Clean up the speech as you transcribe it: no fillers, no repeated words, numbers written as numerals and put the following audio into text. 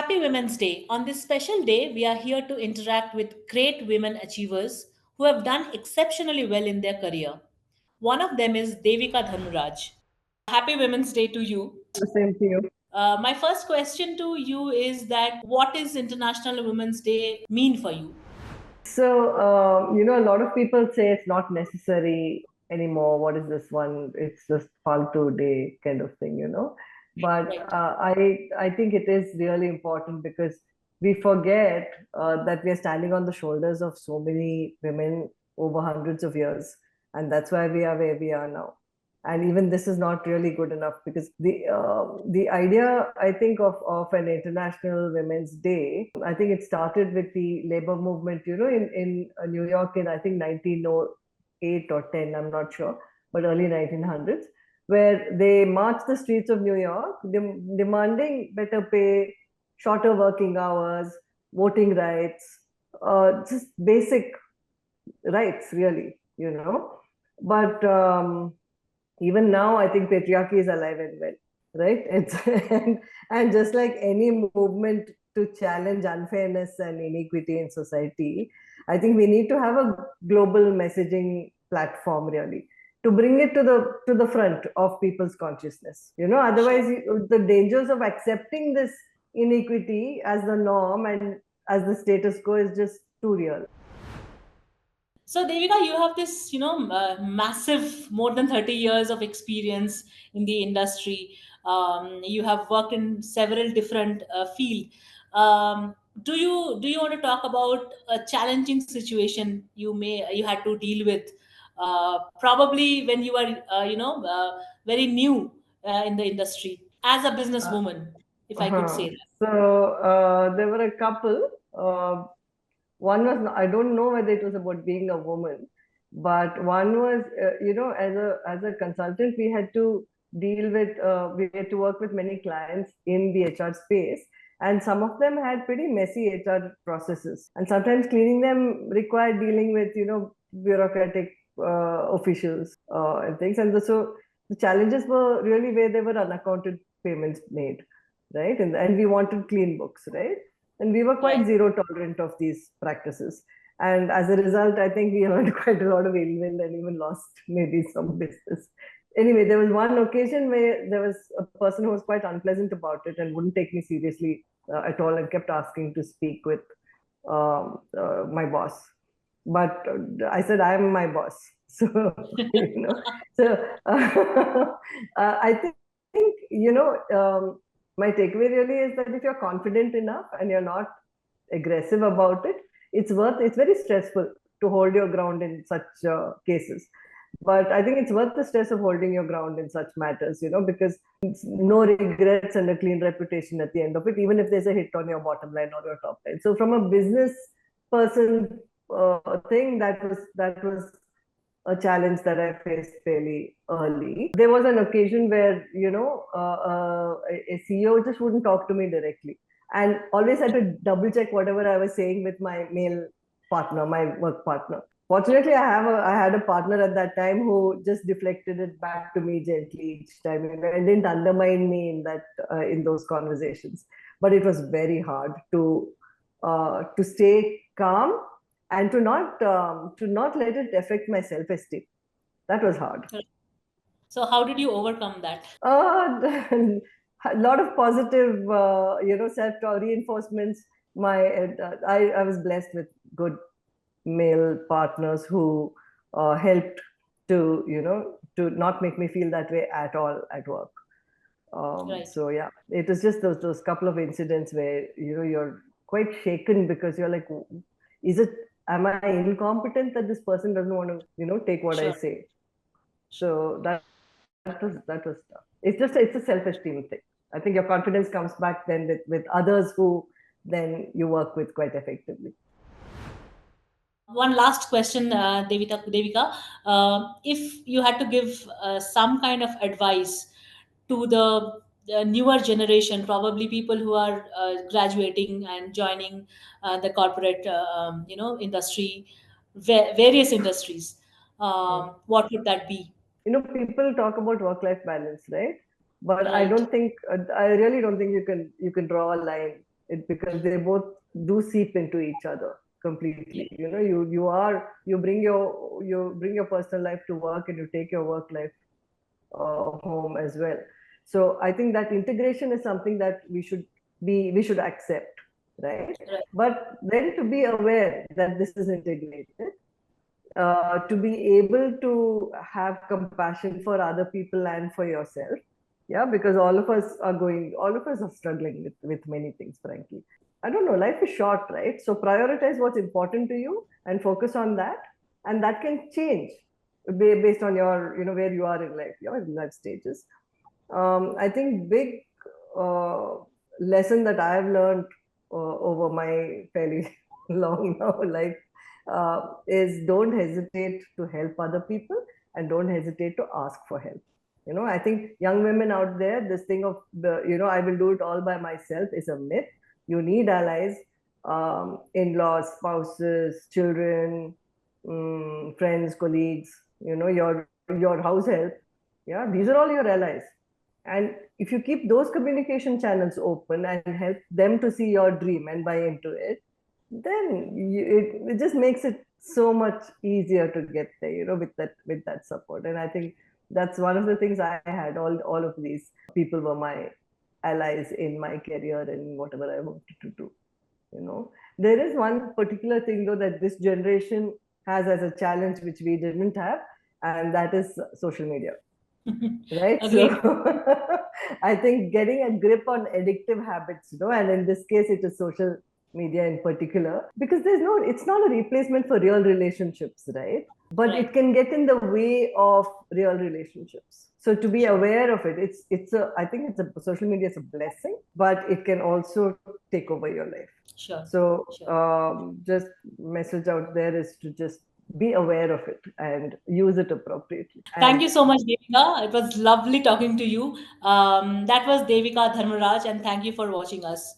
Happy Women's Day. On this special day, we are here to interact with great women achievers who have done exceptionally well in their career. One of them is Devika Dharmaraj. Happy Women's Day to you. Same to you. My first question to you is that what is International Women's Day mean for you? So, a lot of people say it's not necessary anymore. What is this one? It's just Faltu day kind of thing. But Right. I think it is really important because we forget that we are standing on the shoulders of so many women over hundreds of years, and that's why we are where we are now. And even this is not really good enough because the idea, I think, of an International Women's Day, I think it started with the labor movement, in New York in I think 1908 or 10, I'm not sure, but early 1900s, where they marched the streets of New York demanding better pay, shorter working hours, voting rights, just basic rights, really. But even now, I think patriarchy is alive and well, right? And just like any movement to challenge unfairness and inequity in society, I think we need to have a global messaging platform really to bring it to the front of people's consciousness. Otherwise, the dangers of accepting this inequity as the norm and as the status quo is just too real. So, Devika, you have this, massive, more than 30 years of experience in the industry. You have worked in several different fields. Do you want to talk about a challenging situation you had to deal with, probably when you were, very new in the industry as a businesswoman, if I could Uh-huh. say that. So there were a couple. One was, I don't know whether it was about being a woman, but one was, as a consultant, we had to we had to work with many clients in the HR space, and some of them had pretty messy HR processes, and sometimes cleaning them required dealing with, bureaucratic officials and things, and so the challenges were really where there were unaccounted payments made, right? And we wanted clean books, right? And we were quite Right. zero tolerant of these practices. And as a result, I think we earned quite a lot of ill will and even lost maybe some business. Anyway, there was one occasion where there was a person who was quite unpleasant about it and wouldn't take me seriously at all and kept asking to speak with my boss. But I said, I'm my boss. So, so I think, my takeaway really is that if you're confident enough and you're not aggressive about it, it's very stressful to hold your ground in such cases. But I think it's worth the stress of holding your ground in such matters, because it's no regrets and a clean reputation at the end of it, even if there's a hit on your bottom line or your top line. So from a business person thing, that was a challenge that I faced fairly early. There was an occasion where, a CEO just wouldn't talk to me directly and always had to double check whatever I was saying with my male partner, my work partner. Fortunately, I had a partner at that time who just deflected it back to me gently each time and didn't undermine me in those conversations. But it was very hard to stay calm and to not let it affect my self-esteem. That was hard. So, how did you overcome that? A lot of positive, self reinforcements. I was blessed with good male partners who helped to not make me feel that way at all at work. Right. So yeah, it was just those couple of incidents where you're quite shaken because you're like, am I incompetent that this person doesn't want to take what I Sure. say? So that was tough. It's a self-esteem thing. I think your confidence comes back then with others who then you work with quite effectively. One last question, Devika. If you had to give some kind of advice to the newer generation, probably people who are graduating and joining the corporate, industry, various industries, Hmm. what would that be? People talk about work-life balance, right? But Right. I really don't think you can draw a line because they both do seep into each other completely. Yeah. You bring your personal life to work, and you take your work life home as well. So I think that integration is something that we should accept, right? Right. But then to be aware that this is integrated, to be able to have compassion for other people and for yourself. Yeah, because all of us are struggling with many things, frankly. I don't know, life is short, right? So prioritize what's important to you and focus on that. And that can change based on your, where you are in life, your life stages. I think big uh, lesson that I've learned over my fairly long now life is don't hesitate to help other people and don't hesitate to ask for help. I think young women out there, this thing of I will do it all by myself is a myth. You need allies, in-laws, spouses, children, friends, colleagues, your house help. Yeah, these are all your allies. And if you keep those communication channels open and help them to see your dream and buy into it, then it just makes it so much easier to get there, with that support. And I think that's one of the things I had. All of these people were my allies in my career and whatever I wanted to do. There is one particular thing though that this generation has as a challenge which we didn't have, and that is social media. Right. So Agreed. I think getting a grip on addictive habits, and in this case, it is social media in particular, because it's not a replacement for real relationships, right? But Right. it can get in the way of real relationships. So to be aware of it, I think social media is a blessing, but it can also take over your life. Sure. So Sure. just message out there is to just be aware of it and use it appropriately. Thank And you so much, Devika. It was lovely talking to you. That was Devika Dharmaraj, and thank you for watching us.